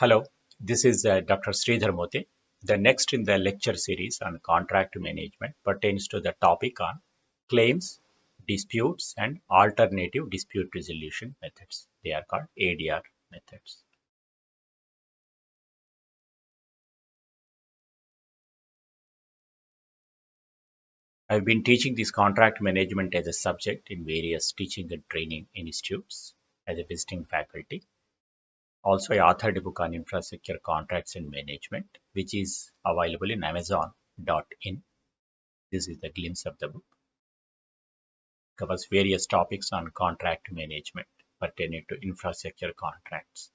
Hello, this is Dr. Sridhar Moti. The next in the lecture series on contract management pertains to the topic on claims, disputes, and alternative dispute resolution methods. They are called ADR methods. I've been teaching this contract management as a subject in various teaching and training institutes as a visiting faculty. Also, I authored a book on infrastructure contracts and management, which is available in Amazon.in. This is the glimpse of the book. Covers various topics on contract management pertaining to infrastructure contracts.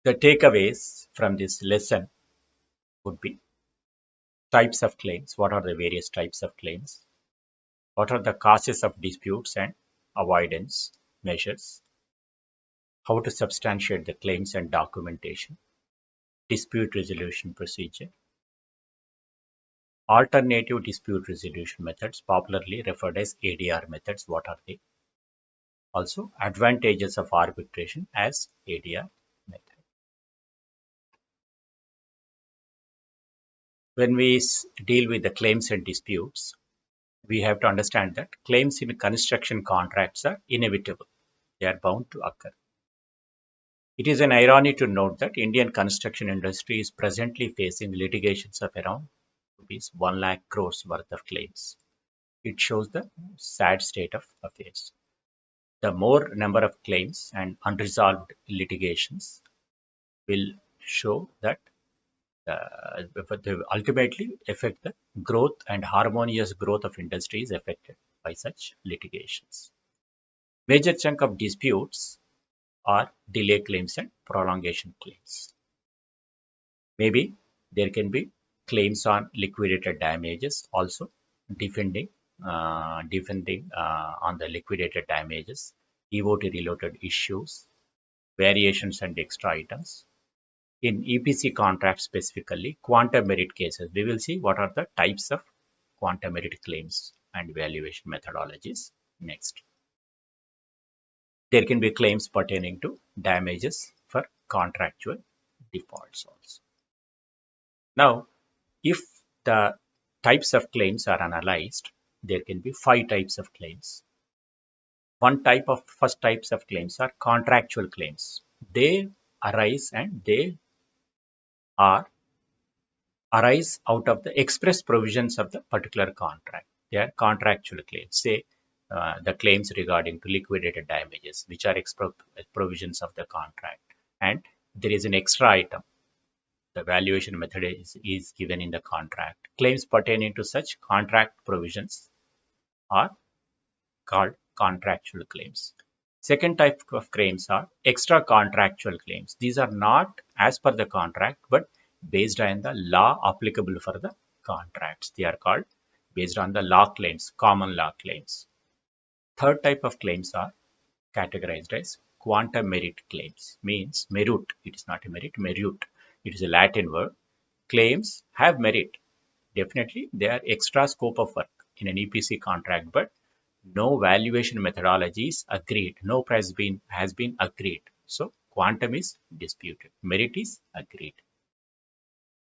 The takeaways from this lesson would be types of claims. What are the various types of claims? What are the causes of disputes and avoidance measures? How to substantiate the claims and documentation? Dispute resolution procedure. Alternative dispute resolution methods, popularly referred as ADR methods. What are they? Also, advantages of arbitration as ADR method. When we deal with the claims and disputes, we have to understand that claims in construction contracts are inevitable. They are bound to occur. It is an irony to note that Indian construction industry is presently facing litigations of around rupees 1 lakh crores worth of claims. It shows the sad state of affairs. The more number of claims and unresolved litigations will show that they ultimately affect the growth and harmonious growth of industry is affected by such litigations. Major chunk of disputes are delay claims and prolongation claims. Maybe there can be claims on liquidated damages also defending on the liquidated damages, EOT related issues, variations and extra items. In EPC contracts specifically, quantum merit cases, we will see what are the types of quantum merit claims and valuation methodologies next. There can be claims pertaining to damages for contractual defaults also. Now, if the types of claims are analyzed, there can be 5 types of claims. First types of claims are contractual claims. They arise and they arise out of the express provisions of the particular contract. They are contractual claims. Say the claims regarding to liquidated damages, which are provisions of the contract, and there is an extra item. The valuation method is given in the contract. Claims pertaining to such contract provisions are called contractual claims. Second type of claims are extra contractual claims. These are not as per the contract, but based on the law applicable for the contracts. They are called based on the law claims, common law claims. Third type of claims are categorized as quantum merit claims. Means merit. It is not a merit, merit. It is a Latin word. Claims have merit. Definitely, they are extra scope of work in an EPC contract, but no valuation methodology is agreed. No price has been agreed. So, quantum is disputed. Merit is agreed.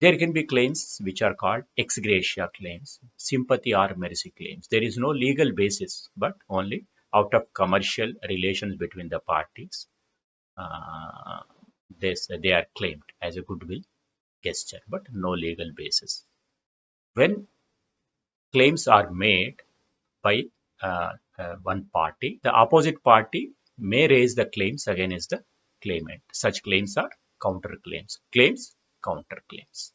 There can be claims which are called ex gratia claims, sympathy or mercy claims. There is no legal basis, but only out of commercial relations between the parties, uh, they are claimed as a goodwill gesture, but no legal basis. When claims are made by one party, the opposite party may raise the claims against the claimant. Such claims are counterclaims. Claims, counterclaims.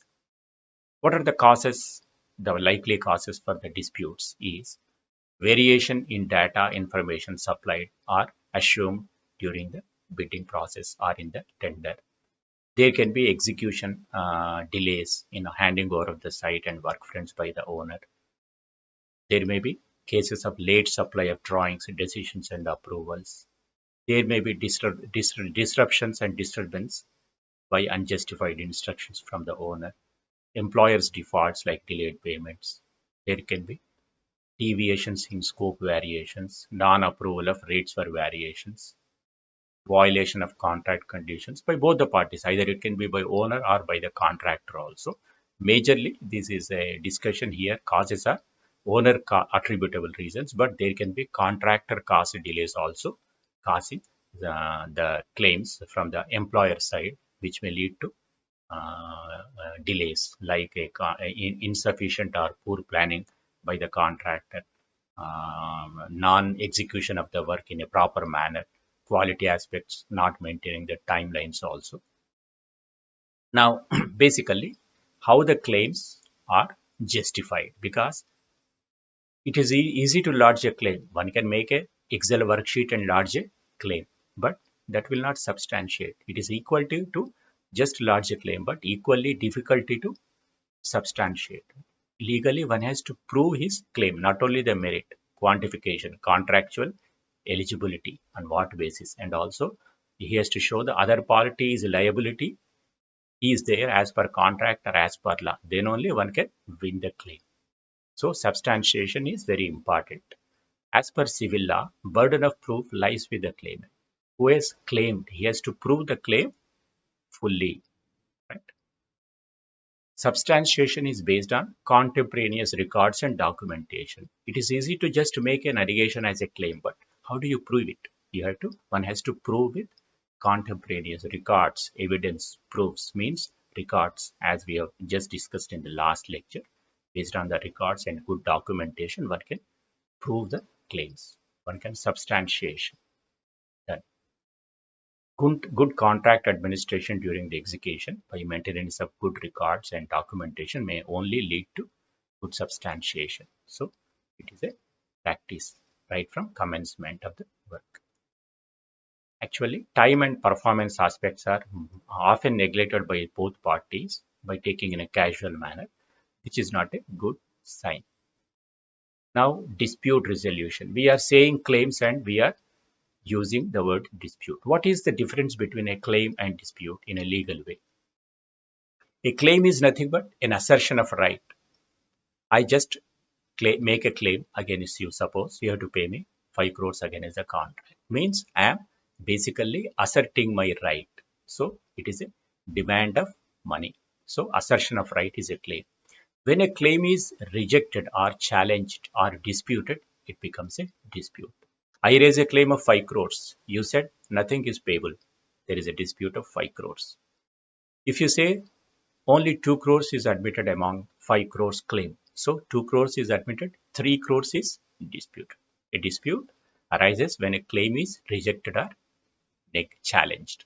What are the causes? The likely causes for the disputes is variation in data information supplied or assumed during the bidding process or in the tender. There can be execution delays in handing over of the site and work fronts by the owner. There may be cases of late supply of drawings, decisions, and approvals. There may be disruptions and disturbance by unjustified instructions from the owner. Employers' defaults like delayed payments. There can be deviations in scope variations, non-approval of rates for variations. violation of contract conditions by both the parties. Either it can be by owner or by the contractor also. Majorly, this is a discussion here. Causes are owner attributable reasons, but there can be contractor caused delays also causing the claims from the employer side, which may lead to delays like insufficient or poor planning by the contractor, non-execution of the work in a proper manner, quality aspects not maintaining the timelines also. Now, basically, how the claims are justified, because it is easy to lodge a claim. One can make a Excel worksheet and lodge a claim, but that will not substantiate. It is equal to just lodge a claim, but equally difficulty to substantiate. Legally, one has to prove his claim, not only the merit, quantification, contractual eligibility, on what basis, and also he has to show the other party's liability is there as per contract or as per law. Then only one can win the claim. So substantiation is very important. As per civil law, burden of proof lies with the claimant. Who has claimed, he has to prove the claim fully. Right? Substantiation is based on contemporaneous records and documentation. It is easy to just make an allegation as a claim, but how do you prove it? One has to prove with contemporaneous records, evidence, proofs, means records, as we have just discussed in the last lecture. Based on the records and good documentation, one can prove the claims. One can substantiation. That good contract administration during the execution by maintenance of good records and documentation may only lead to good substantiation. So it is a practice right from commencement of the work. Actually, time and performance aspects are often neglected by both parties by taking in a casual manner, which is not a good sign. Now, dispute resolution. We are saying claims and we are using the word dispute. What is the difference between a claim and dispute in a legal way? A claim is nothing but an assertion of right. I just make a claim against you. Suppose you have to pay me 5 crores against the contract. Means I am basically asserting my right. So it is a demand of money. So assertion of right is a claim. When a claim is rejected or challenged or disputed, it becomes a dispute. I raise a claim of 5 crores. You said nothing is payable. There is a dispute of 5 crores. If you say only 2 crores is admitted among 5 crores claim, so 2 crores is admitted, 3 crores is disputed. A dispute arises when a claim is rejected or challenged.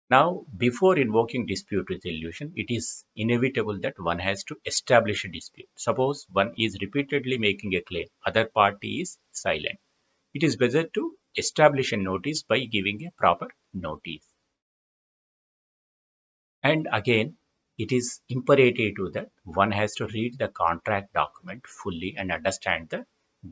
Now, before invoking dispute resolution, it is inevitable that one has to establish a dispute. Suppose one is repeatedly making a claim, other party is silent. It is better to establish a notice by giving a proper notice. And again, it is imperative to that one has to read the contract document fully and understand the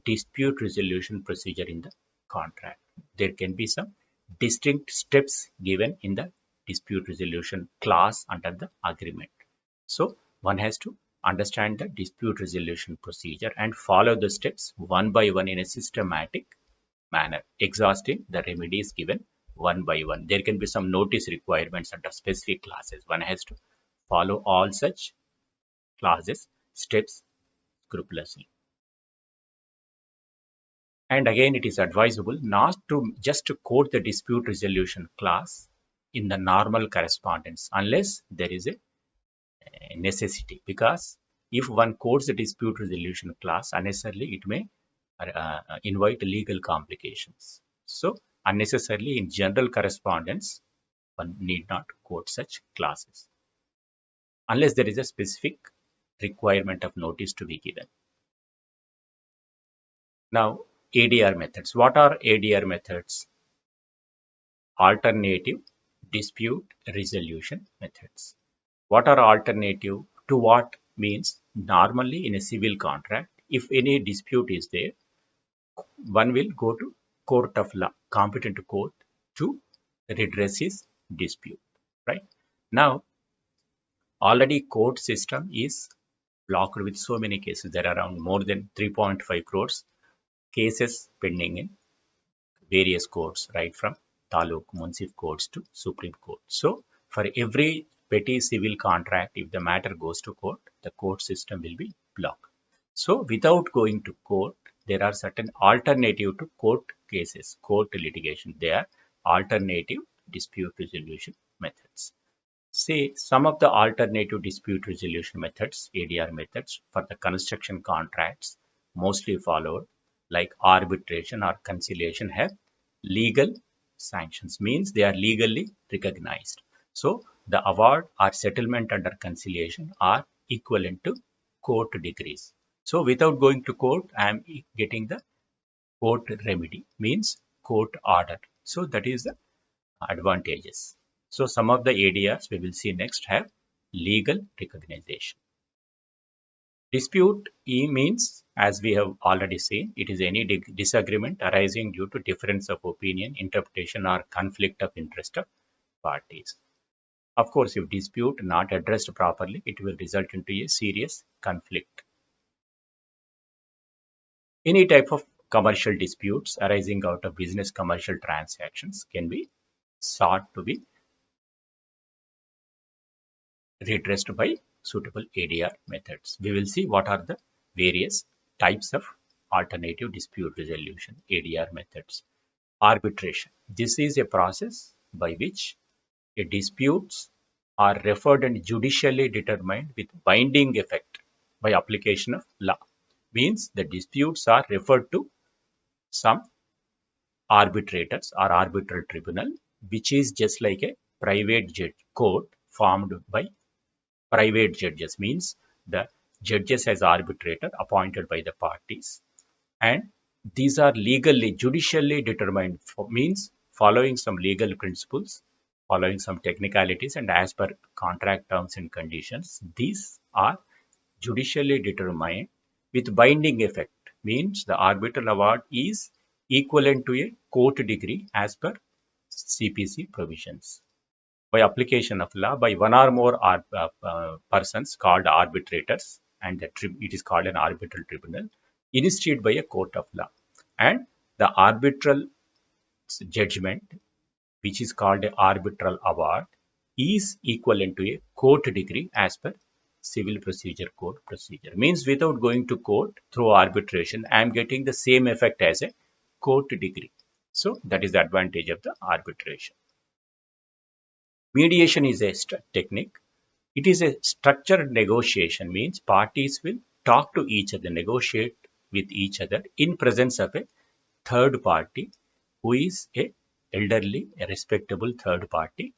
dispute resolution procedure in the contract. There can be some distinct steps given in the dispute resolution clause under the agreement. So one has to understand the dispute resolution procedure and follow the steps one by one in a systematic manner, exhausting the remedies given one by one. There can be some notice requirements under specific classes. One has to follow all such classes, steps scrupulously. And again, it is advisable not to just to quote the dispute resolution clause in the normal correspondence unless there is a necessity, because if one quotes the dispute resolution clause unnecessarily, it may invite legal complications. So unnecessarily in general correspondence, one need not quote such clauses unless there is a specific requirement of notice to be given. Now, ADR methods. What are ADR methods? Alternative dispute resolution methods. What are alternative to what? Means normally in a civil contract, if any dispute is there, one will go to court of law, competent court, to redress his dispute. Right now, already court system is blocked with so many cases. There are around more than 3.5 crores cases pending in various courts, right from taluk, municip courts to Supreme Court. So for every petty civil contract, if the matter goes to court, the court system will be blocked. So without going to court, there are certain alternative to court cases, court litigation. They are alternative dispute resolution methods. Say some of the alternative dispute resolution methods, ADR methods, for the construction contracts mostly followed, like arbitration or conciliation, have legal sanctions, means they are legally recognized. So the award or settlement under conciliation are equivalent to court decrees. So without going to court, I am getting the court remedy, means court order. So that is the advantages. So some of the ADRs we will see next have legal recognition. Dispute E means, as we have already seen, it is any disagreement arising due to difference of opinion, interpretation, or conflict of interest of parties. Of course, if dispute not addressed properly, it will result into a serious conflict. Any type of commercial disputes arising out of business commercial transactions can be sought to be redressed by suitable ADR methods. We will see what are the various types of alternative dispute resolution ADR methods. Arbitration. This is a process by which a disputes are referred and judicially determined with binding effect by application of law. Means the disputes are referred to some arbitrators or arbitral tribunal, which is just like a private judge court formed by private judges, means the judges as arbitrator appointed by the parties, and these are legally judicially determined, means following some legal principles, following some technicalities, and as per contract terms and conditions. These are judicially determined with binding effect, means the arbitral award is equivalent to a court degree as per CPC provisions by application of law by one or more persons called arbitrators, and it is called an arbitral tribunal instituted by a court of law. And the arbitral judgment, which is called an arbitral award, is equivalent to a court degree as per civil procedure code procedure. Means without going to court through arbitration, I am getting the same effect as a court degree. So that is the advantage of the arbitration. Mediation is a technique. It is a structured negotiation, means parties will talk to each other, negotiate with each other in presence of a third party who is a elderly, a respectable third party.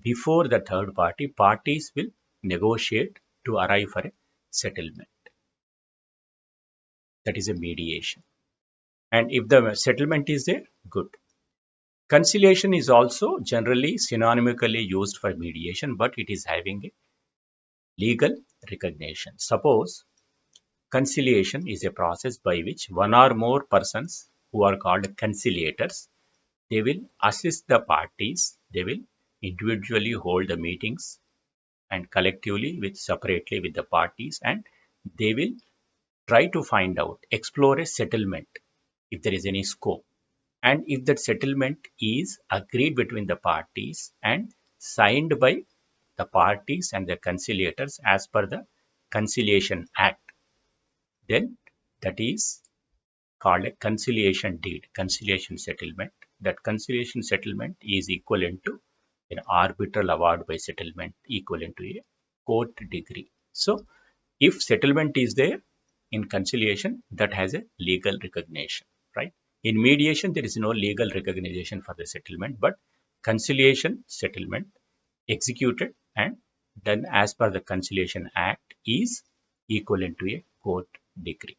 Before the third party, parties will negotiate to arrive for a settlement. That is a mediation. And if the settlement is there, good. Conciliation is also generally synonymically used for mediation, but it is having a legal recognition. Suppose conciliation is a process by which one or more persons who are called conciliators, they will assist the parties, they will individually hold the meetings and collectively with separately with the parties, and they will try to find out, explore a settlement if there is any scope. And if that settlement is agreed between the parties and signed by the parties and the conciliators as per the Conciliation Act, then that is called a conciliation deed, conciliation settlement. That conciliation settlement is equivalent to an arbitral award by settlement equivalent to a court degree. So if settlement is there in conciliation, that has a legal recognition, right? In mediation, there is no legal recognition for the settlement, but conciliation settlement executed and done as per the Conciliation Act is equivalent to a court decree.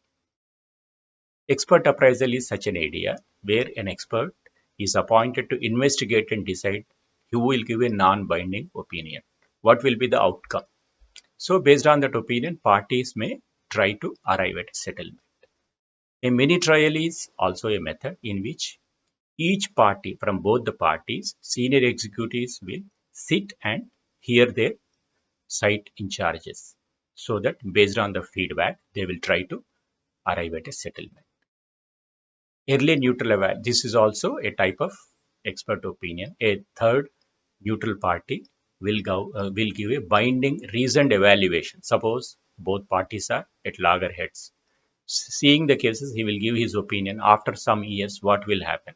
Expert appraisal is such an area where an expert is appointed to investigate and decide who will give a non-binding opinion. What will be the outcome? So based on that opinion, parties may try to arrive at a settlement. A mini trial is also a method in which each party from both the parties, senior executives will sit and hear their side in charges, so that based on the feedback, they will try to arrive at a settlement. Early neutral evaluation. This is also a type of expert opinion, a third neutral party will give a binding reasoned evaluation. Suppose both parties are at loggerheads. Seeing the cases, he will give his opinion after some years what will happen.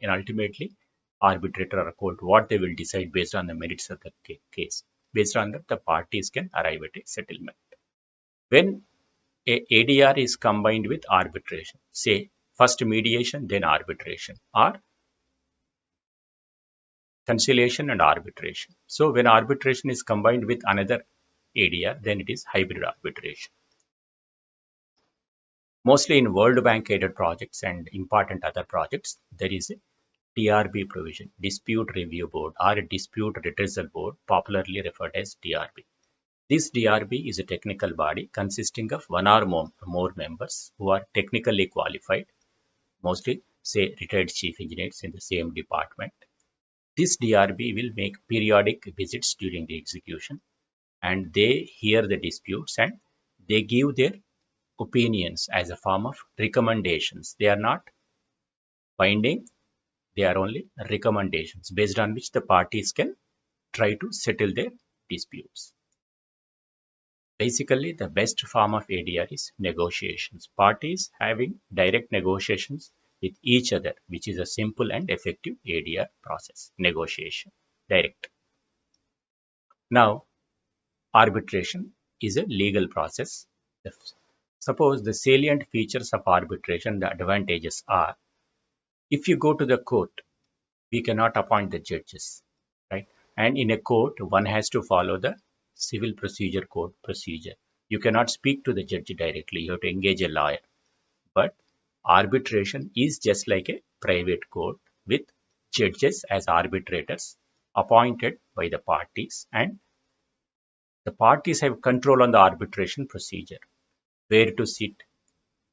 And ultimately, arbitrator or court, what they will decide based on the merits of the case. Based on that, the parties can arrive at a settlement. When a ADR is combined with arbitration, say first mediation, then arbitration, or conciliation and arbitration. So when arbitration is combined with another ADR, then it is hybrid arbitration. Mostly in World Bank aided projects and important other projects, there is a DRB provision, Dispute Review Board or a Dispute Redressal Board, popularly referred as DRB. This DRB is a technical body consisting of one or more members who are technically qualified, mostly say retired chief engineers in the same department. This DRB will make periodic visits during the execution, and they hear the disputes and they give their opinions as a form of recommendations. They are not binding, they are only recommendations based on which the parties can try to settle their disputes. Basically, the best form of ADR is negotiations. Parties having direct negotiations with each other, which is a simple and effective ADR process. Negotiation, direct. Now, arbitration is a legal process. Suppose the salient features of arbitration, the advantages are, if you go to the court, we cannot appoint the judges, right? And in a court, one has to follow the civil procedure code procedure. You cannot speak to the judge directly. You have to engage a lawyer. But arbitration is just like a private court with judges as arbitrators appointed by the parties, and the parties have control on the arbitration procedure, where to sit,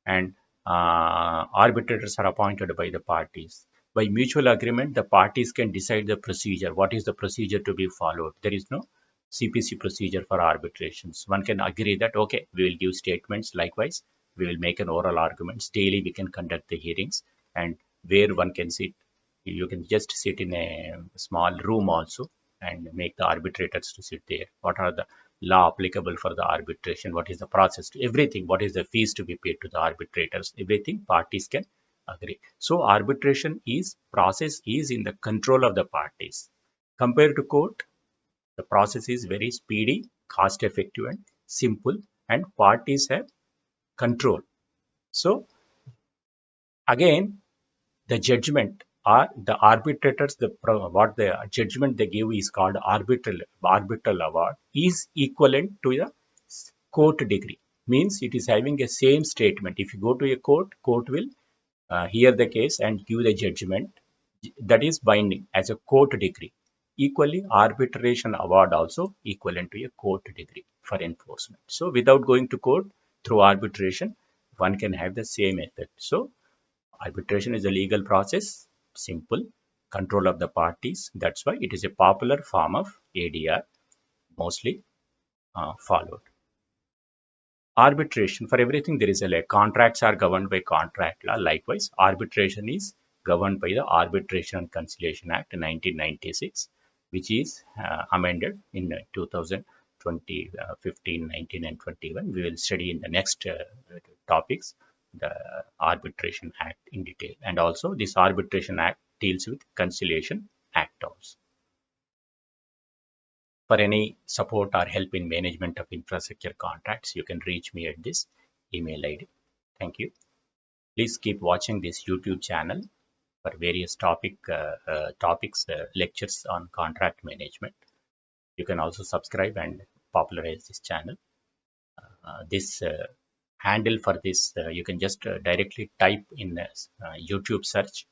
and arbitrators are appointed by the parties. By mutual agreement, the parties can decide the procedure. What is the procedure to be followed? There is no CPC procedure for arbitrations. One can agree that, okay, we will give statements. Likewise, we will make an oral arguments. Daily, we can conduct the hearings, and where one can sit, you can just sit in a small room also and make the arbitrators to sit there. What are the law applicable for the arbitration? What is the process to everything? What is the fees to be paid to the arbitrators? Everything parties can agree. So arbitration is process is in the control of the parties. Compared to court, the process is very speedy, cost effective and simple, and parties have control. So again, the judgment or the arbitrators, what the judgment they give is called arbitral award, is equivalent to the court degree. Means it is having a same statement. If you go to a court will hear the case and give the judgment that is binding as a court degree. Equally, arbitration award also equivalent to a court degree for enforcement. So without going to court, through arbitration, one can have the same effect. So arbitration is a legal process, simple, control of the parties. That's why it is a popular form of ADR, mostly followed. Arbitration, for everything there is a law. Contracts are governed by contract law. Likewise, arbitration is governed by the Arbitration and Conciliation Act 1996, which is amended in 2020, 15, 19 and 21. We will study in the next topics the Arbitration Act in detail. And also this Arbitration Act deals with Conciliation Act also. For any support or help in management of infrastructure contracts, you can reach me at this email ID. Thank you. Please keep watching this YouTube channel for various topics, lectures on contract management. You can also subscribe and popularize this channel. This handle for this, you can just directly type in YouTube search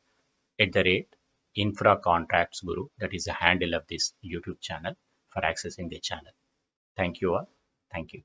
@Infra Contracts Guru. That is the handle of this YouTube channel for accessing the channel. Thank you all. Thank you.